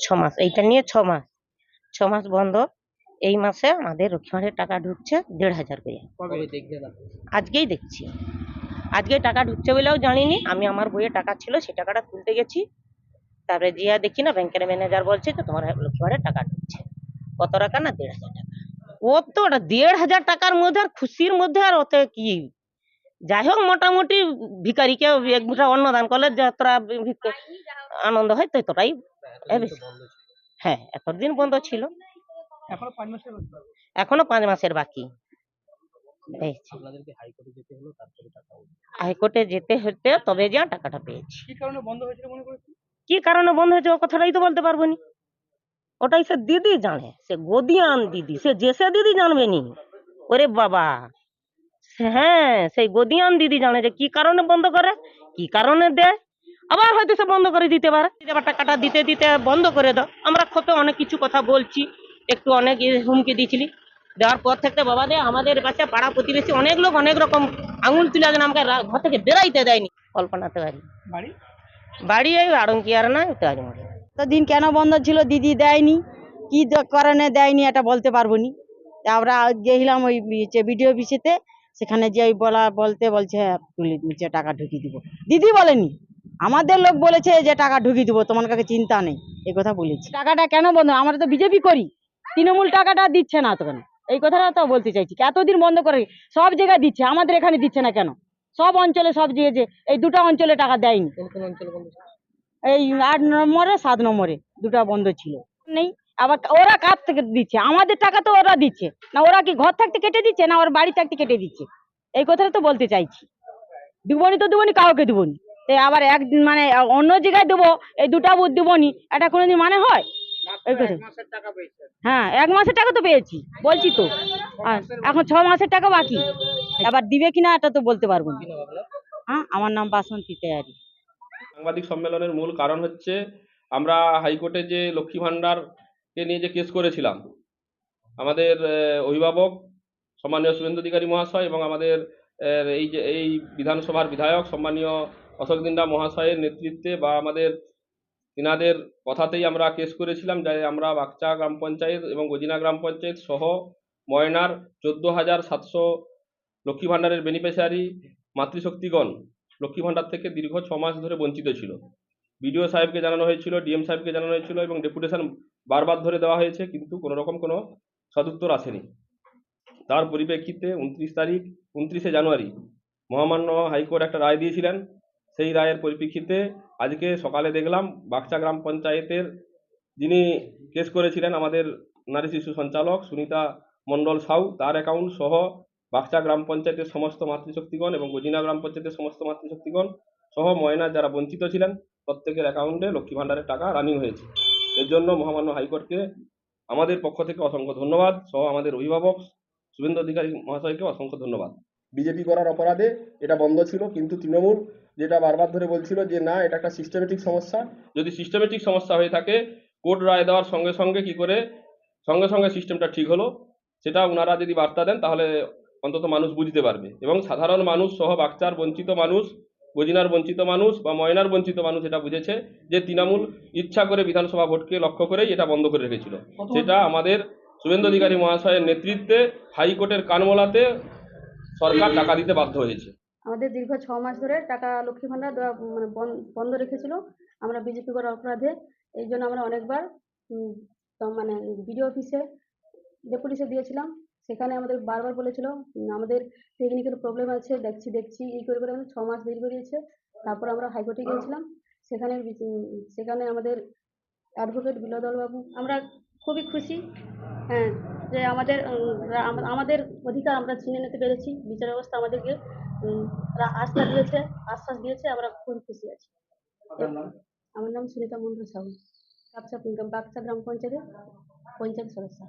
6 মাস, এইটা নিয়ে 6 মাস, 6 মাস বন্ধ। এই মাসে আমাদের লক্ষ্মীভাণ্ডারের টাকা ঢুকছে 1,500 করে। আজকেই দেখছি, আজকে টাকা ঢুকছে বলেও জানিনি। আমি আমার বইয়ে টাকা ছিল, সেই টাকাটা তুলতে গেছি, তারপরে জিয়া দেখি না ব্যাংকের ম্যানেজার বলছে যে তোমার লক্ষ্মীভাণ্ডারের টাকা ঢুকছে। কত টাকা না 1,500 টাকা। ও তো 1,500 টাকার মধ্যে আর খুশির মধ্যে আর ওতে কি, যাই হোক মোটামুটি ভিখারিকে এক মুঠা অন্ন দান করলে যতটা আনন্দ হয় ততটাই বেশি। হ্যাঁ, এতদিন বন্ধ ছিল, এখনো 5 মাসের বাকি। হাইকোর্টে যেতে হতে তবে যা টাকাটা পেয়েছি। কি কারণে বন্ধ হয়েছে ও কথাটাই তো বলতে পারবো নি। ওটাই সে দিদি জানে, সে গদিয়ান দিদি, সে জেসে দিদি জানবে নি। ওরে বাবা, হ্যাঁ সেই গদিয়ান দিদি জানে যে কি কারণে বন্ধ করে, কি কারণে দেয়। আবার হয়তো সে বন্ধ করে দিতে পারে, আবার টাকাটা দিতে দিতে বন্ধ করে দাও। আমরা খোপে অনেক কিছু কথা বলছি, একটু অনেক হুমকি দিয়েছিলি, দেওয়ার পর থেকে বাবা দে আমাদের কাছে পাড়া প্রতিবেশী অনেক লোক অনেক রকম আঙুল তুলে দেন, আমাকে ঘর থেকে বেরাইতে দেয়নি। কল্পনাতে পারি বাড়ি এই আড়ঙ্কিয়ার না তেজমরে। দিন কেন বন্ধ ছিল দিদি দেয়নি, কি কারণে দেয়নি এটা বলতে পারবো নি। আমরা গেছিলাম ওই ভিডিও অফিসেতে, সেখানে যে বলছে তুলে টাকা ঢুকিয়ে দিব। দিদি বলেনি, আমাদের লোক বলেছে যে টাকা ঢুকিয়ে দিব, তোমার কাছে চিন্তা নেই, এই কথা বলেছি। টাকাটা কেন বন্ধ, আমরা তো বিজেপি করি, তৃণমূল টাকাটা দিচ্ছে না তো কেন, এই কথাটা তো বলতে চাইছি। এতদিন বন্ধ করে সব জায়গায় দিচ্ছে, আমাদের এখানে দিচ্ছে না কেন? সব অঞ্চলে সব দিয়েছে, এই দুটো অঞ্চলে টাকা দেয়নি। এই 8 নম্বরে 7 নম্বরে দুটো বন্ধ ছিল নেই। আবার ওরা কার থেকে দিচ্ছে, আমাদের টাকা তো ওরা দিচ্ছে না। ওরা কি ঘর থাকতে কেটে দিচ্ছে না ওর বাড়ি থাকতে কেটে দিচ্ছে, এই কথাটা তো বলতে চাইছি। দিবনি তো দিবনি, কাউকে দিবনি, তাই আবার মানে অন্য জায়গায় দেবো, এই দুটা বুথ দিবনি, এটা কোনোদিন মানে হয়? এই কথা, হ্যাঁ 1 মাসের টাকা তো পেয়েছি বলছি তো, আর এখন 6 মাসের টাকা বাকি। আবার দিবে কিনা এটা তো বলতে পারবো না। হ্যাঁ, আমার নাম বাসন্তী তেয়ারি। সাংবাদিক সম্মেলনের মূল কারণ হচ্ছে আমরা হাইকোর্টে যে লক্ষ্মী ভাণ্ডারকে নিয়ে যে কেস করেছিলাম, আমাদের অভিভাবক সম্মানীয় শুভেন্দু অধিকারী মহাশয় এবং আমাদের এই বিধানসভার বিধায়ক সম্মানীয় অশোক দিন্দা মহাশয়ের নেতৃত্বে বা আমাদের তিনাদের কথাতেই আমরা কেস করেছিলাম, যে আমরা বাগচা গ্রাম পঞ্চায়েত এবং গজিনা গ্রাম পঞ্চায়েত সহ ময়নার 14,700 লক্ষ্মী ভাণ্ডারের বেনিফিশিয়ারি মাতৃশক্তিগণ লক্ষ্মী ভাণ্ডার থেকে দীর্ঘ 6 মাস ধরে বঞ্চিত ছিল। বিডিও সাহেবকে জানানো হয়েছিল, ডিএম সাহেবকে জানানো হয়েছিল এবং ডেপুটেশন বারবার ধরে দেওয়া হয়েছে, কিন্তু কোনো রকম কোনো সদুত্তর আসেনি। তার পরিপ্রেক্ষিতে 29 জানুয়ারি মহামান্য হাইকোর্ট একটা রায় দিয়েছিলেন। সেই রায়ের পরিপ্রেক্ষিতে আজকে সকালে দেখলাম বাগচা গ্রাম পঞ্চায়েতের যিনি কেস করেছিলেন আমাদের নারী শিশু সঞ্চালক সুনিতা মণ্ডল সাউ, তার অ্যাকাউন্ট সহ বাগচা গ্রাম পঞ্চায়েতের সমস্ত মাতৃশক্তিগণ এবং গজিনা গ্রাম পঞ্চায়েতের সমস্ত মাতৃশক্তিগণ সহ ময়নার যারা বঞ্চিত ছিলেন প্রত্যেকের অ্যাকাউন্টে লক্ষ্মী ভাণ্ডারের টাকা রানিং হয়েছে। এর জন্য মহামান্য হাইকোর্টকে আমাদের পক্ষ থেকে অসংখ্য ধন্যবাদ, সহ আমাদের অভিভাবক শুভেন্দু অধিকারী মহাশয়কে অসংখ্য ধন্যবাদ। বিজেপি করার অপরাধে এটা বন্ধ ছিল, কিন্তু তৃণমূল যেটা বারবার ধরে বলছিল যে না এটা একটা সিস্টেমেটিক সমস্যা, যদি সিস্টেমেটিক সমস্যা হয়ে থাকে কোর্ট রায় দেওয়ার সঙ্গে সঙ্গে কি করে সঙ্গে সঙ্গে সিস্টেমটা ঠিক হলো, সেটা ওনারা যদি বার্তা দেন তাহলে অন্তত মানুষ বুঝতে পারবে এবং সাধারণ মানুষ সহ বাগচার বঞ্চিত মানুষ, গজিনার বঞ্চিত মানুষ বা ময়নার বঞ্চিত মানুষ এটা বুঝেছে যে তৃণমূল ইচ্ছা করে বিধানসভা ভোটকে লক্ষ্য করেই এটা বন্ধ করে রেখেছিল। সেটা আমাদের শুভেন্দু অধিকারী মহাশয়ের নেতৃত্বে হাইকোর্টের কানমোলাতে সরকার টাকা দিতে বাধ্য হয়েছে। আমাদের দীর্ঘ 6 মাস ধরে টাকা লক্ষ্মী ভাণ্ডার দেওয়া মানে বন্ধ রেখেছিল আমরা বিজেপি করার অপরাধে। এই জন্য আমরা অনেকবার মানে বিডিও অফিসে ডেপুটেশন দিয়েছিলাম, সেখানে আমাদের বারবার বলেছিল আমাদের টেকনিক্যাল প্রবলেম আছে, দেখছি এই করে করে আমাদের 6 মাস দেরি করিয়েছে। তারপর আমরা হাইকোর্টে গিয়েছিলাম, সেখানে আমাদের অ্যাডভোকেট বিনোদল বাবু, আমরা খুবই খুশি, হ্যাঁ, যে আমাদের অধিকার আমরা ছিনিয়ে নিতে পেরেছি। বিচার ব্যবস্থা আমাদেরকে আশ্বাস দিয়েছে, আমরা খুব খুশি আছি। আমার নাম সুনিতা মন্ডল সাহু, বাগচা গ্রাম পঞ্চায়েতের পঞ্চায়েত সদস্য।